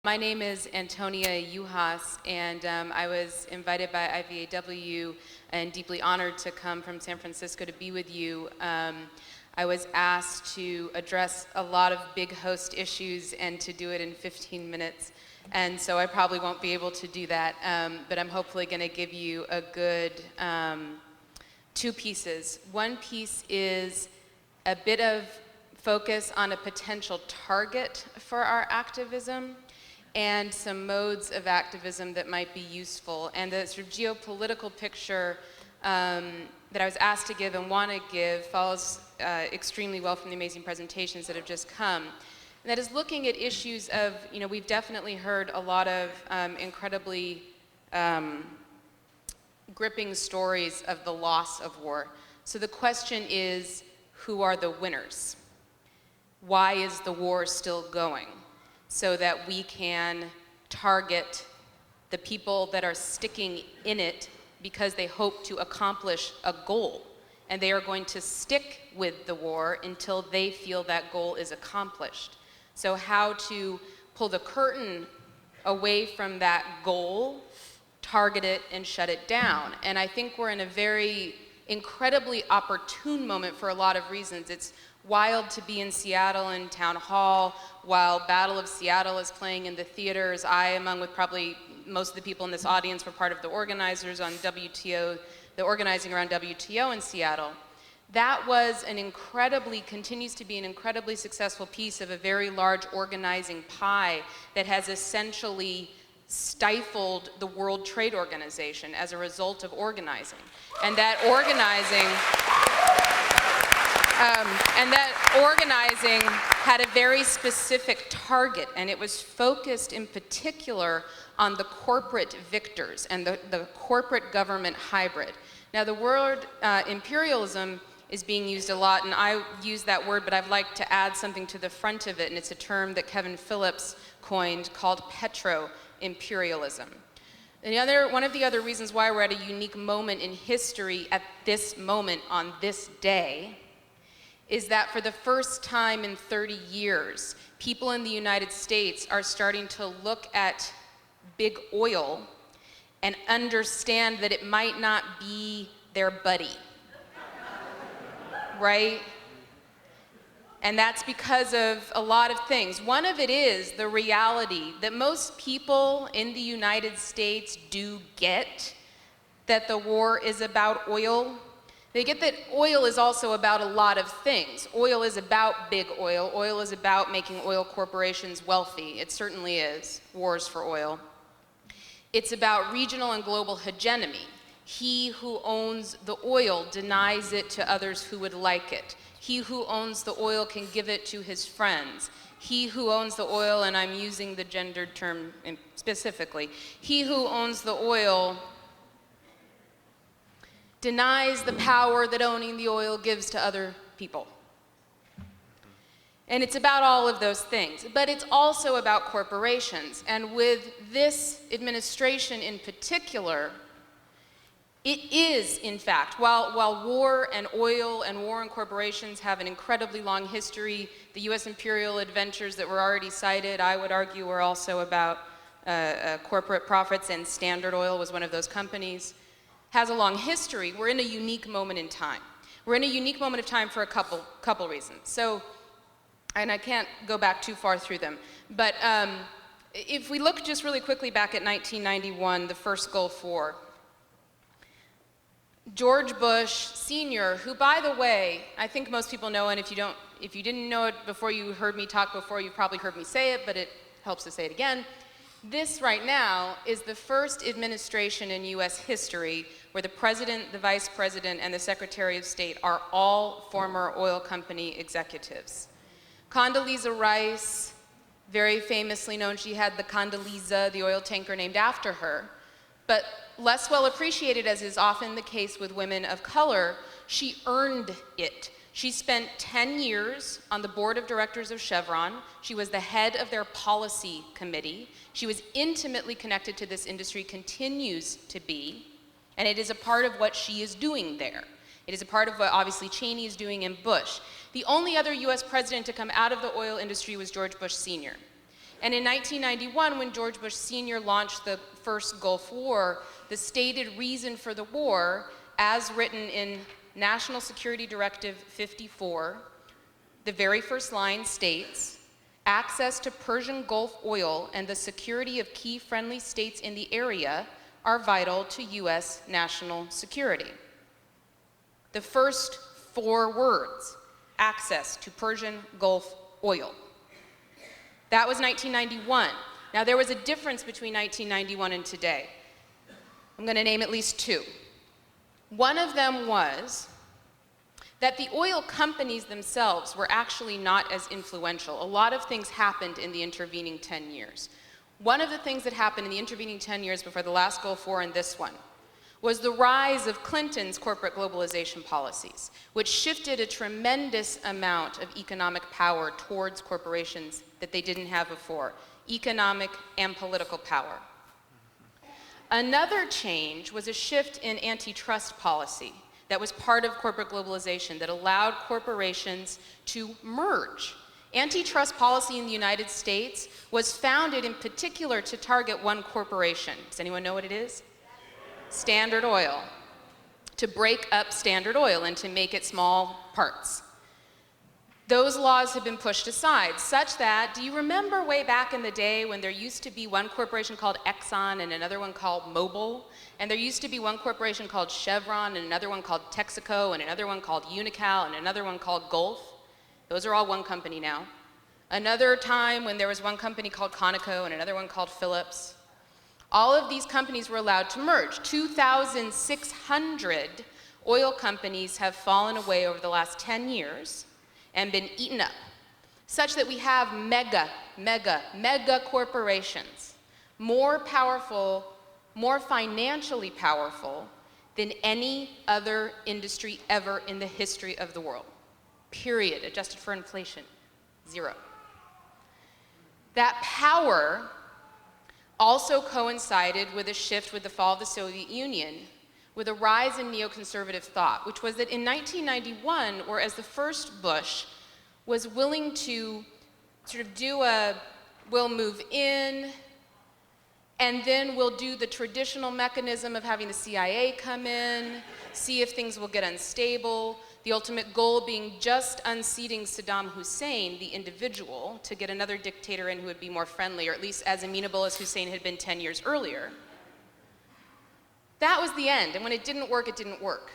My name is Antonia Juhasz, and I was invited by IVAW and deeply honored to come from San Francisco to be with you. I was asked to address a lot of big host issues and to do it in 15 minutes, and so I probably won't be able to do that, but I'm hopefully going to give you a good two pieces. One piece is a bit of focus on a potential target for our activism, and some modes of activism that might be useful. And the sort of geopolitical picture that I was asked to give and want to give follows extremely well from the amazing presentations that have just come. And that is looking at issues of, we've definitely heard a lot of incredibly gripping stories of the loss of war. So the question is, who are the winners? Why is the war still going? So that we can target the people that are sticking in it because they hope to accomplish a goal. And they are going to stick with the war until they feel that goal is accomplished. So how to pull the curtain away from that goal, target it, and shut it down. And I think we're in a very incredibly opportune moment for a lot of reasons. It's wild to be in Seattle in Town Hall while Battle of Seattle is playing in the theaters. I, along with probably most of the people in this audience, were part of the organizers on WTO, the organizing around WTO in Seattle. That was continues to be an incredibly successful piece of a very large organizing pie that has essentially stifled the World Trade Organization as a result of organizing. And that organizing had a very specific target, and it was focused in particular on the corporate victors and the corporate government hybrid. Now, the word imperialism is being used a lot, and I use that word, but I'd like to add something to the front of it, and it's a term that Kevin Phillips coined called Petrol Imperialism. One of the other reasons why we're at a unique moment in history at this moment on this day is that for the first time in 30 years, people in the United States are starting to look at big oil and understand that it might not be their buddy, right? And that's because of a lot of things. One of it is the reality that most people in the United States do get that the war is about oil. They get that oil is also about a lot of things. Oil is about big oil. Oil is about making oil corporations wealthy. It certainly is, wars for oil. It's about regional and global hegemony. He who owns the oil denies it to others who would like it. He who owns the oil can give it to his friends. He who owns the oil, and I'm using the gendered term specifically, he who owns the oil denies the power that owning the oil gives to other people. And it's about all of those things. But it's also about corporations. And with this administration in particular, it is, in fact, while war and oil and war and corporations have an incredibly long history, the US imperial adventures that were already cited, I would argue, were also about corporate profits, and Standard Oil was one of those companies, has a long history. We're in a unique moment in time. We're in a unique moment of time for a couple reasons. So, and I can't go back too far through them, but if we look just really quickly back at 1991, the first Gulf War, George Bush Sr., who, by the way, I think most people know, and if you didn't know it before you heard me talk before, you probably heard me say it, but it helps to say it again. This right now is the first administration in US history where the president, the vice president, and the secretary of state are all former oil company executives. Condoleezza Rice, very famously known, she had the Condoleezza, the oil tanker, named after her. But less well appreciated, as is often the case with women of color, she earned it. She spent 10 years on the board of directors of Chevron. She was the head of their policy committee. She was intimately connected to this industry, continues to be, and it is a part of what she is doing there. It is a part of what obviously Cheney is doing in Bush. The only other US president to come out of the oil industry was George Bush Sr. And in 1991, when George Bush Sr. launched the first Gulf War, the stated reason for the war, as written in National Security Directive 54, the very first line states, access to Persian Gulf oil and the security of key friendly states in the area are vital to U.S. national security. The first 4 words, access to Persian Gulf oil. That was 1991. Now there was a difference between 1991 and today. I'm going to name at least 2. One of them was that the oil companies themselves were actually not as influential. A lot of things happened in the intervening 10 years. One of the things that happened in the intervening 10 years before the last Gulf War and this one was the rise of Clinton's corporate globalization policies, which shifted a tremendous amount of economic power towards corporations that they didn't have before, economic and political power. Another change was a shift in antitrust policy that was part of corporate globalization that allowed corporations to merge. Antitrust policy in the United States was founded in particular to target one corporation. Does anyone know what it is? Standard Oil. To break up Standard Oil and to make it small parts. Those laws have been pushed aside, such that, do you remember way back in the day when there used to be one corporation called Exxon and another one called Mobil? And there used to be one corporation called Chevron and another one called Texaco and another one called Unocal and another one called Gulf? Those are all one company now. Another time when there was one company called Conoco and another one called Phillips. All of these companies were allowed to merge. 2,600 oil companies have fallen away over the last 10 years and been eaten up, such that we have mega corporations, more powerful, more financially powerful than any other industry ever in the history of the world. Period, adjusted for inflation, 0. That power also coincided with a shift with the fall of the Soviet Union, with a rise in neoconservative thought, which was that in 1991, whereas the first Bush was willing to sort of do a, we'll move in, and then we'll do the traditional mechanism of having the CIA come in, see if things will get unstable, the ultimate goal being just unseating Saddam Hussein, the individual, to get another dictator in who would be more friendly, or at least as amenable as Hussein had been 10 years earlier. That was the end, and when it didn't work, it didn't work.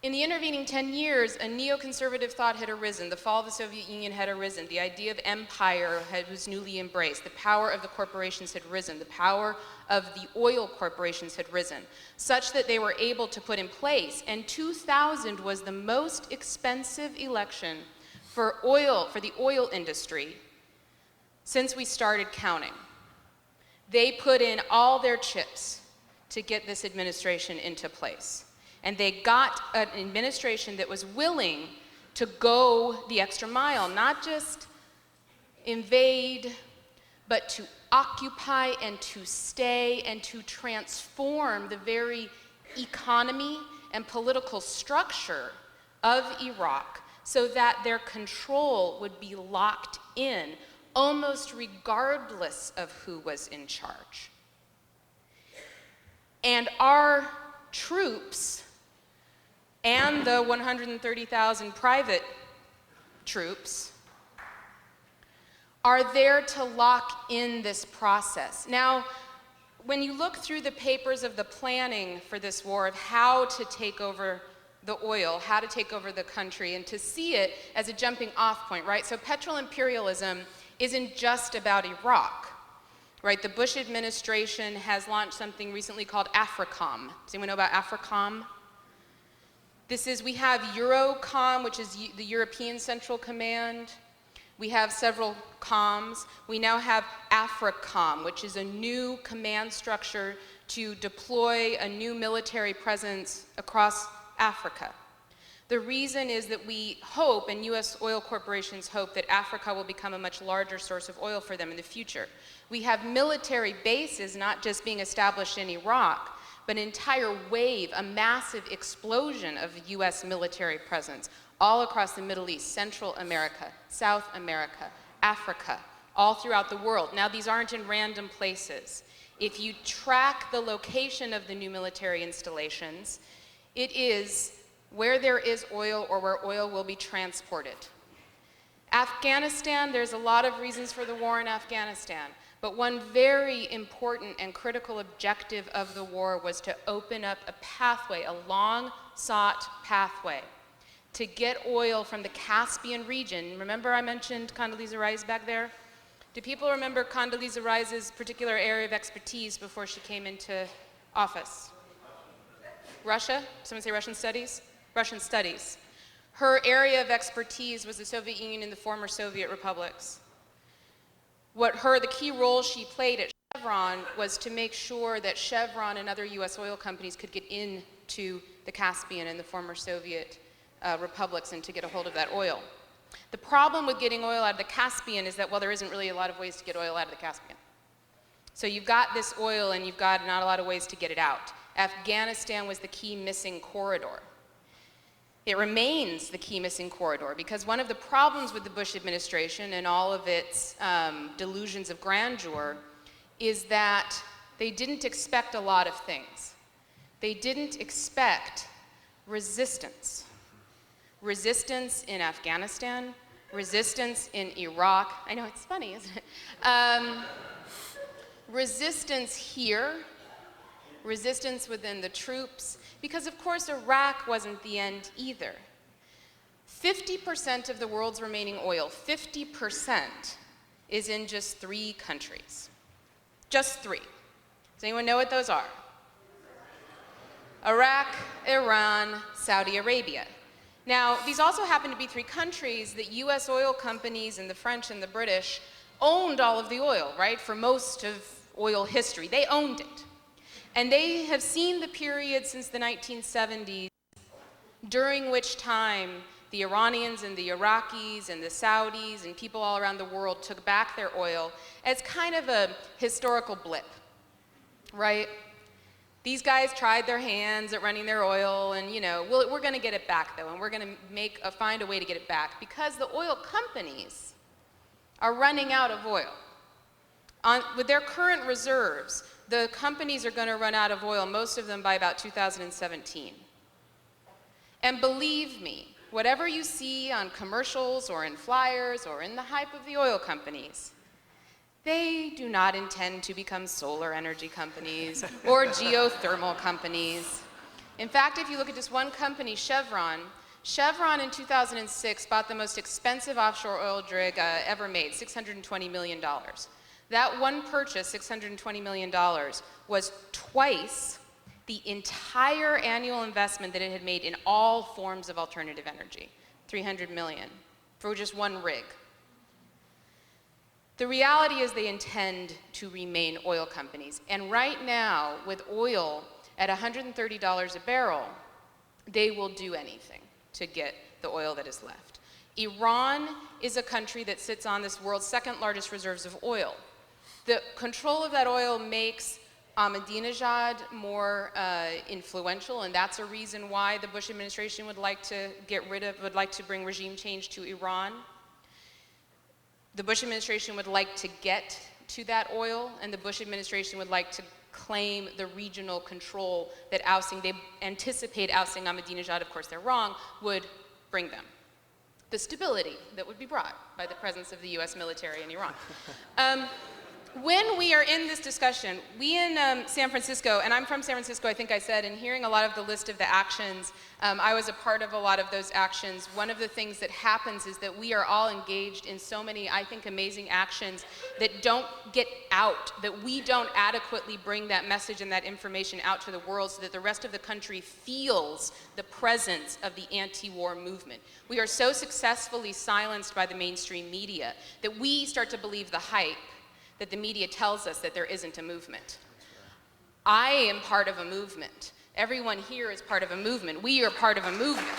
In the intervening 10 years, a neoconservative thought had arisen. The fall of the Soviet Union had arisen. The idea of empire was newly embraced. The power of the corporations had risen. The power of the oil corporations had risen, such that they were able to put in place. And 2000 was the most expensive election for the oil industry since we started counting. They put in all their chips to get this administration into place. And they got an administration that was willing to go the extra mile, not just invade, but to occupy and to stay and to transform the very economy and political structure of Iraq so that their control would be locked in, almost regardless of who was in charge. And our troops and the 130,000 private troops are there to lock in this process. Now, when you look through the papers of the planning for this war, of how to take over the oil, how to take over the country, and to see it as a jumping off point, right? So Petrol Imperialism isn't just about Iraq, right? The Bush administration has launched something recently called Africom. Does anyone know about Africom? We have Eurocom, which is the European Central Command. We have several coms. We now have Africom, which is a new command structure to deploy a new military presence across Africa. The reason is that we hope, and U.S. oil corporations hope, that Africa will become a much larger source of oil for them in the future. We have military bases not just being established in Iraq, but an entire wave, a massive explosion of U.S. military presence all across the Middle East, Central America, South America, Africa, all throughout the world. Now, these aren't in random places. If you track the location of the new military installations, it is where there is oil or where oil will be transported. Afghanistan, there's a lot of reasons for the war in Afghanistan, but one very important and critical objective of the war was to open up a pathway, a long-sought pathway, to get oil from the Caspian region. Remember I mentioned Condoleezza Rice back there? Do people remember Condoleezza Rice's particular area of expertise before she came into office? Russia? Someone say Russian studies? Russian studies. Her area of expertise was the Soviet Union and the former Soviet republics. The key role she played at Chevron was to make sure that Chevron and other US oil companies could get into the Caspian and the former Soviet republics and to get a hold of that oil. The problem with getting oil out of the Caspian is that, well, there isn't really a lot of ways to get oil out of the Caspian. So you've got this oil and you've got not a lot of ways to get it out. Afghanistan was the key missing corridor. It remains the key missing corridor because one of the problems with the Bush administration and all of its delusions of grandeur is that they didn't expect a lot of things. They didn't expect resistance. Resistance in Afghanistan, resistance in Iraq. I know, it's funny, isn't it? Resistance here, resistance within the troops, because of course Iraq wasn't the end either. 50% of the world's remaining oil, 50%, is in just 3 countries. Just 3. Does anyone know what those are? Iraq, Iran, Saudi Arabia. Now, these also happen to be 3 countries that US oil companies and the French and the British owned all of the oil, right? For most of oil history, they owned it. And they have seen the period since the 1970s, during which time the Iranians and the Iraqis and the Saudis and people all around the world took back their oil as kind of a historical blip, right? These guys tried their hands at running their oil, and we're going to get it back though, and we're going to find a way to get it back because the oil companies are running out of oil. With their current reserves, the companies are going to run out of oil, most of them by about 2017. And believe me, whatever you see on commercials or in flyers or in the hype of the oil companies, they do not intend to become solar energy companies or geothermal companies. In fact, if you look at just one company, Chevron in 2006 bought the most expensive offshore oil rig ever made, $620 million. That one purchase, $620 million, was twice the entire annual investment that it had made in all forms of alternative energy, $300 million, for just one rig. The reality is they intend to remain oil companies. And right now, with oil at $130 a barrel, they will do anything to get the oil that is left. Iran is a country that sits on this world's 2nd largest reserves of oil. The control of that oil makes Ahmadinejad more influential, and that's a reason why the Bush administration would like to bring regime change to Iran. The Bush administration would like to get to that oil, and the Bush administration would like to claim the regional control that they anticipate ousting Ahmadinejad, of course they're wrong, would bring them. The stability that would be brought by the presence of the US military in Iran. When we are in this discussion, we in San Francisco, and I'm from San Francisco, I think I said, and hearing a lot of the list of the actions, I was a part of a lot of those actions. One of the things that happens is that we are all engaged in so many, I think, amazing actions that don't get out, that we don't adequately bring that message and that information out to the world so that the rest of the country feels the presence of the anti-war movement. We are so successfully silenced by the mainstream media that we start to believe the hype that the media tells us that there isn't a movement. I am part of a movement. Everyone here is part of a movement. We are part of a movement.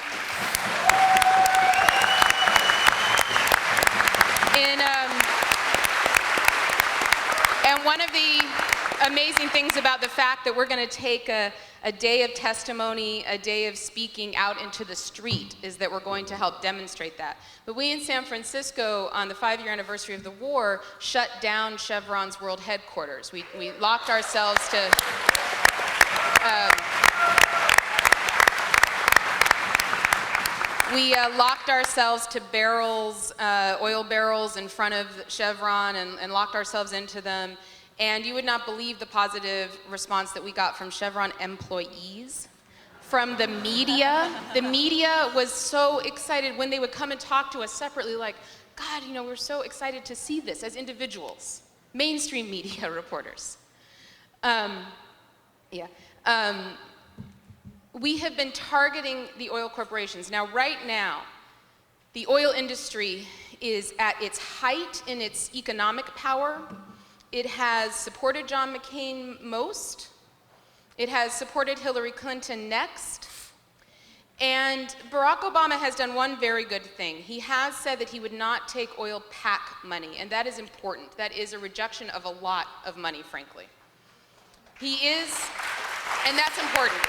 And one of the amazing things about the fact that we're going to take a a day of testimony, a day of speaking out into the street, is that we're going to help demonstrate that. But we in San Francisco, on the 5-year anniversary of the war, shut down Chevron's world headquarters. We locked ourselves to... We locked ourselves to barrels, oil barrels in front of Chevron and locked ourselves into them. And you would not believe the positive response that we got from Chevron employees, from the media. The media was so excited when they would come and talk to us separately, like, God, you know, we're so excited to see this as individuals, mainstream media reporters. We have been targeting the oil corporations. Now, right now, the oil industry is at its height in its economic power. It has supported John McCain most. It has supported Hillary Clinton next. And Barack Obama has done one very good thing. He has said that he would not take oil PAC money, and that is important. That is a rejection of a lot of money, frankly. He is, and that's important.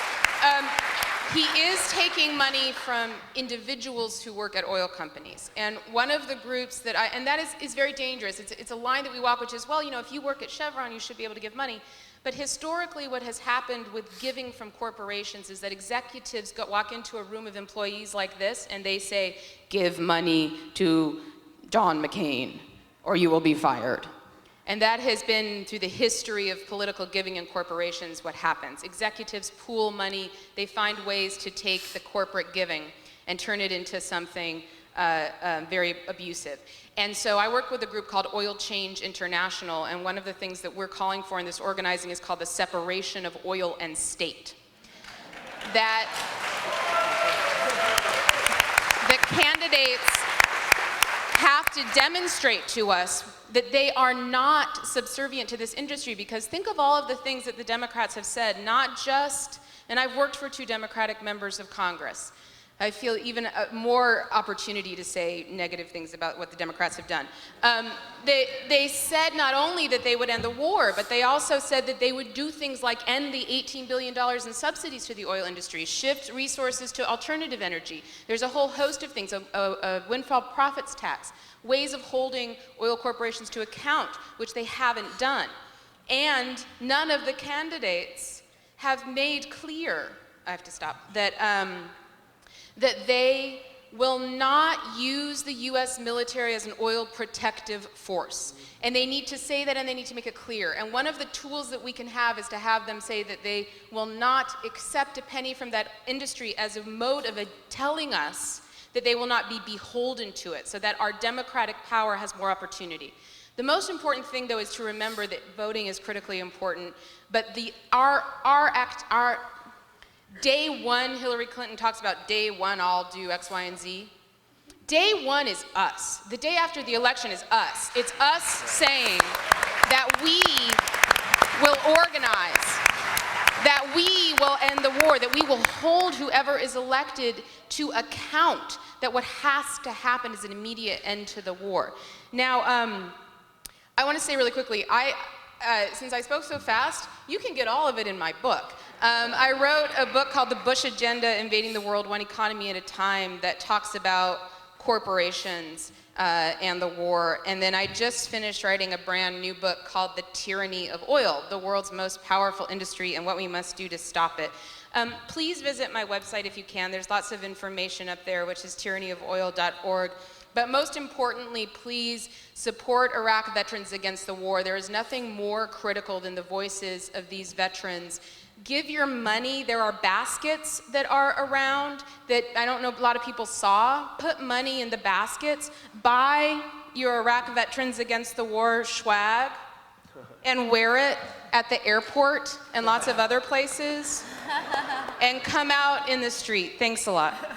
He is taking money from individuals who work at oil companies. And one of the groups that and that is very dangerous. It's a line that we walk, which is, well, you know, if you work at Chevron, you should be able to give money. But historically, what has happened with giving from corporations is that executives walk into a room of employees like this, and they say, give money to John McCain, or you will be fired. And that has been, through the history of political giving in corporations, what happens. Executives pool money. They find ways to take the corporate giving and turn it into something very abusive. And so I work with a group called Oil Change International, and one of the things that we're calling for in this organizing is called the separation of oil and state. That the candidates have to demonstrate to us that they are not subservient to this industry, because think of all of the things that the Democrats have said, not just, and I've worked for 2 Democratic members of Congress. I feel even more opportunity to say negative things about what the Democrats have done. They said not only that they would end the war, but they also said that they would do things like end the $18 billion in subsidies to the oil industry, shift resources to alternative energy. There's a whole host of things, a windfall profits tax, ways of holding oil corporations to account, which they haven't done. And none of the candidates have made clear, I have to stop, that they will not use the US military as an oil protective force. And they need to say that, and they need to make it clear. And one of the tools that we can have is to have them say that they will not accept a penny from that industry as a mode of telling us that they will not be beholden to it, so that our democratic power has more opportunity. The most important thing, though, is to remember that voting is critically important, but our day one, Hillary Clinton talks about day one, I'll do X, Y, and Z. Day one is us. The day after the election is us. It's us saying that we will organize, that we will end the war, that we will hold whoever is elected to account, that what has to happen is an immediate end to the war. Now, I want to say really quickly, since I spoke so fast, you can get all of it in my book. I wrote a book called The Bush Agenda, Invading the World One Economy at a Time, that talks about corporations and the war. And then I just finished writing a brand new book called The Tyranny of Oil, the world's most powerful industry and what we must do to stop it. Please visit my website if you can. There's lots of information up there, which is tyranny-of-oil.org. But most importantly, please support Iraq veterans against the war. There is nothing more critical than the voices of these veterans. Give your money. There are baskets that are around that I don't know a lot of people saw. Put money in the baskets. Buy your Iraq veterans against the war swag and wear it at the airport and lots of other places. And come out in the street. Thanks a lot.